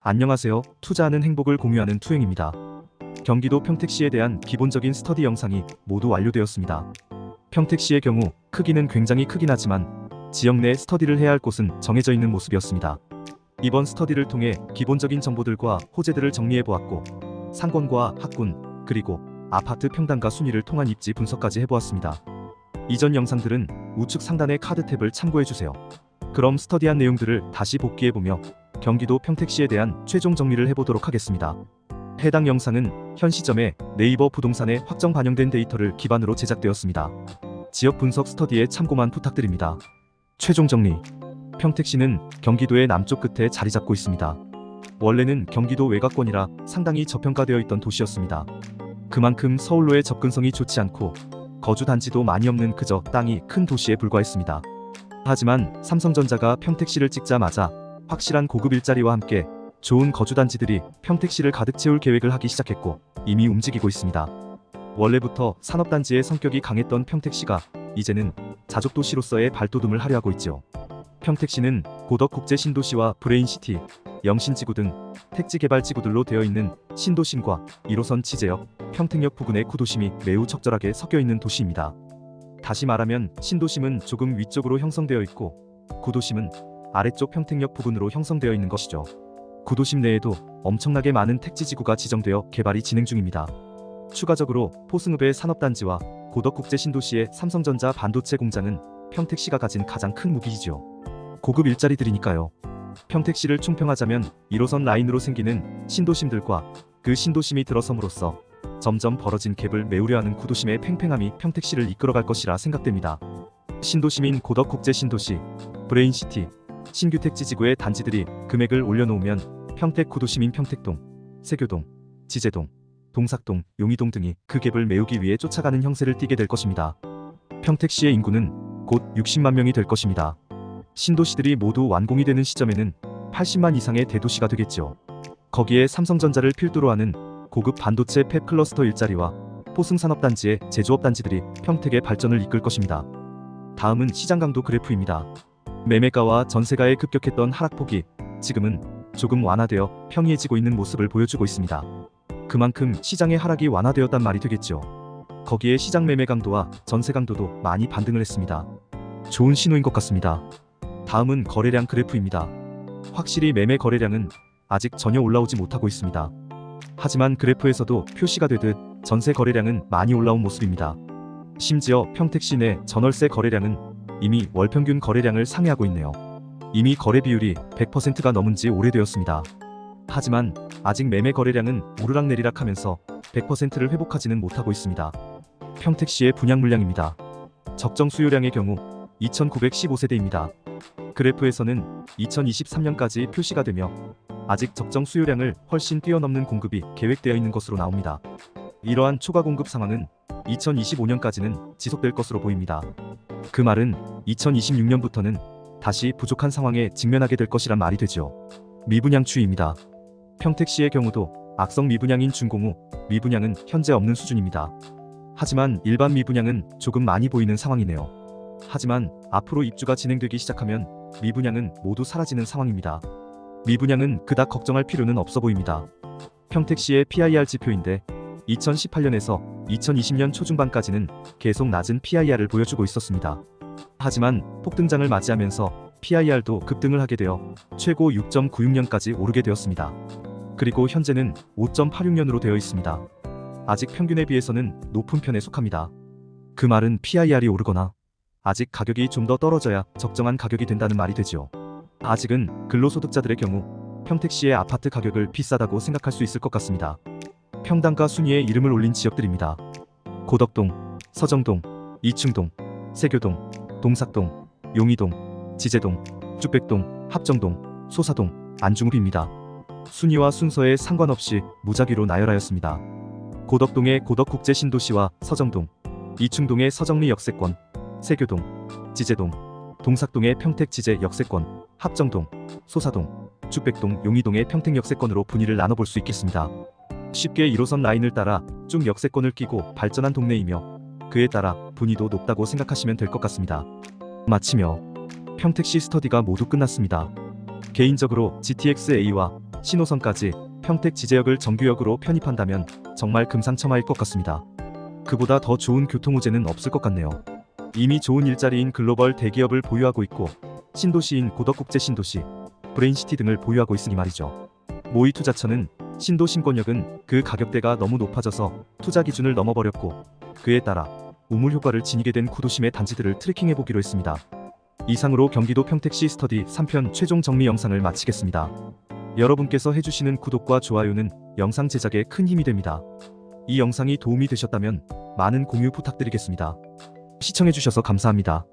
안녕하세요. 투자하는 행복을 공유하는 투행입니다. 경기도 평택시에 대한 기본적인 스터디 영상이 모두 완료되었습니다. 평택시의 경우 크기는 굉장히 크긴 하지만 지역 내 스터디를 해야 할 곳은 정해져 있는 모습이었습니다. 이번 스터디를 통해 기본적인 정보들과 호재들을 정리해보았고 상권과 학군, 그리고 아파트 평당가 순위를 통한 입지 분석까지 해보았습니다. 이전 영상들은 우측 상단의 카드 탭을 참고해주세요. 그럼 스터디한 내용들을 다시 복기해보며 경기도 평택시에 대한 최종 정리를 해보도록 하겠습니다. 해당 영상은 현 시점에 네이버 부동산에 확정 반영된 데이터를 기반으로 제작되었습니다. 지역 분석 스터디에 참고만 부탁드립니다. 최종 정리. 평택시는 경기도의 남쪽 끝에 자리 잡고 있습니다. 원래는 경기도 외곽권이라 상당히 저평가되어 있던 도시였습니다. 그만큼 서울로의 접근성이 좋지 않고 거주 단지도 많이 없는 그저 땅이 큰 도시에 불과했습니다. 하지만 삼성전자가 평택시를 찍자마자 확실한 고급 일자리와 함께 좋은 거주단지들이 평택시를 가득 채울 계획을 하기 시작했고 이미 움직이고 있습니다. 원래부터 산업단지의 성격이 강했던 평택시가 이제는 자족도시로서의 발돋움을 하려 하고 있죠. 평택시는 고덕국제신도시와 브레인시티, 영신지구 등 택지개발지구들로 되어 있는 신도심과 1호선 지제역, 평택역 부근의 구도심이 매우 적절하게 섞여 있는 도시입니다. 다시 말하면 신도심은 조금 위쪽으로 형성되어 있고 구도심은 아래쪽 평택역 부근으로 형성되어 있는 것이죠. 구도심 내에도 엄청나게 많은 택지지구가 지정되어 개발이 진행 중입니다. 추가적으로 포승읍의 산업단지와 고덕국제신도시의 삼성전자 반도체 공장은 평택시가 가진 가장 큰 무기이죠. 고급 일자리들이니까요. 평택시를 총평하자면 1호선 라인으로 생기는 신도심들과 그 신도심이 들어섬으로써 점점 벌어진 갭을 메우려 하는 구도심의 팽팽함이 평택시를 이끌어갈 것이라 생각됩니다. 신도심인 고덕국제신도시, 브레인시티, 신규 택지지구의 단지들이 금액을 올려놓으면 평택 구도심인 평택동, 세교동, 지제동, 동삭동, 용의동 등이 그 갭을 메우기 위해 쫓아가는 형세를 띠게 될 것입니다. 평택시의 인구는 곧 60만 명이 될 것입니다. 신도시들이 모두 완공이 되는 시점에는 80만 이상의 대도시가 되겠죠. 거기에 삼성전자를 필두로 하는 고급 반도체 팹 클러스터 일자리와 포승산업단지의 제조업단지들이 평택의 발전을 이끌 것입니다. 다음은 시장 강도 그래프입니다. 매매가와 전세가의 급격했던 하락폭이 지금은 조금 완화되어 평이해지고 있는 모습을 보여주고 있습니다. 그만큼 시장의 하락이 완화되었단 말이 되겠죠. 거기에 시장 매매 강도와 전세 강도도 많이 반등을 했습니다. 좋은 신호인 것 같습니다. 다음은 거래량 그래프입니다. 확실히 매매 거래량은 아직 전혀 올라오지 못하고 있습니다. 하지만 그래프에서도 표시가 되듯 전세 거래량은 많이 올라온 모습입니다. 심지어 평택시 내 전월세 거래량은 이미 월평균 거래량을 상회하고 있네요. 이미 거래 비율이 100%가 넘은 지 오래되었습니다. 하지만 아직 매매 거래량은 오르락내리락 하면서 100%를 회복하지는 못하고 있습니다. 평택시의 분양 물량입니다. 적정 수요량의 경우 2915세대입니다. 그래프에서는 2023년까지 표시가 되며 아직 적정 수요량을 훨씬 뛰어넘는 공급이 계획되어 있는 것으로 나옵니다. 이러한 초과 공급 상황은 2025년까지는 지속될 것으로 보입니다. 그 말은 2026년부터는 다시 부족한 상황에 직면하게 될 것이란 말이 되죠. 미분양 추이입니다. 평택시의 경우도 악성 미분양인 준공후 미분양은 현재 없는 수준입니다. 하지만 일반 미분양은 조금 많이 보이는 상황이네요. 하지만 앞으로 입주가 진행되기 시작하면 미분양은 모두 사라지는 상황입니다. 미분양은 그닥 걱정할 필요는 없어 보입니다. 평택시의 PIR 지표인데 2018년에서 2020년 초중반까지는 계속 낮은 PIR을 보여주고 있었습니다. 하지만 폭등장을 맞이하면서 PIR도 급등을 하게 되어 최고 6.96년까지 오르게 되었습니다. 그리고 현재는 5.86년으로 되어 있습니다. 아직 평균에 비해서는 높은 편에 속합니다. 그 말은 PIR이 오르거나 아직 가격이 좀 더 떨어져야 적정한 가격이 된다는 말이 되죠. 아직은 근로소득자들의 경우 평택시의 아파트 가격을 비싸다고 생각할 수 있을 것 같습니다. 평당가 순위에 이름을 올린 지역들입니다. 고덕동, 서정동, 이충동, 세교동, 동삭동, 용의동, 지제동, 쭈백동, 합정동, 소사동, 안중읍입니다. 순위와 순서에 상관없이 무작위로 나열하였습니다. 고덕동의 고덕국제신도시와 서정동, 이충동의 서정리 역세권, 세교동, 지제동, 동삭동의 평택지제 역세권, 합정동, 소사동, 쭈백동, 용의동의 평택 역세권으로 분위를 나눠볼 수 있겠습니다. 쉽게 1호선 라인을 따라 쭉 역세권을 끼고 발전한 동네이며 그에 따라 분위도 높다고 생각하시면 될 것 같습니다. 마치며 평택시 스터디가 모두 끝났습니다. 개인적으로 GTX-A와 신호선까지 평택 지제역을 정규역으로 편입한다면 정말 금상첨화일 것 같습니다. 그보다 더 좋은 교통호재는 없을 것 같네요. 이미 좋은 일자리인 글로벌 대기업을 보유하고 있고 신도시인 고덕국제 신도시, 브레인시티 등을 보유하고 있으니 말이죠. 모의투자처는 신도신권역은 그 가격대가 너무 높아져서 투자 기준을 넘어버렸고 그에 따라 우물 효과를 지니게 된 구도심의 단지들을 트래킹해보기로 했습니다. 이상으로 경기도 평택시 스터디 3편 최종 정리 영상을 마치겠습니다. 여러분께서 해주시는 구독과 좋아요는 영상 제작에 큰 힘이 됩니다. 이 영상이 도움이 되셨다면 많은 공유 부탁드리겠습니다. 시청해주셔서 감사합니다.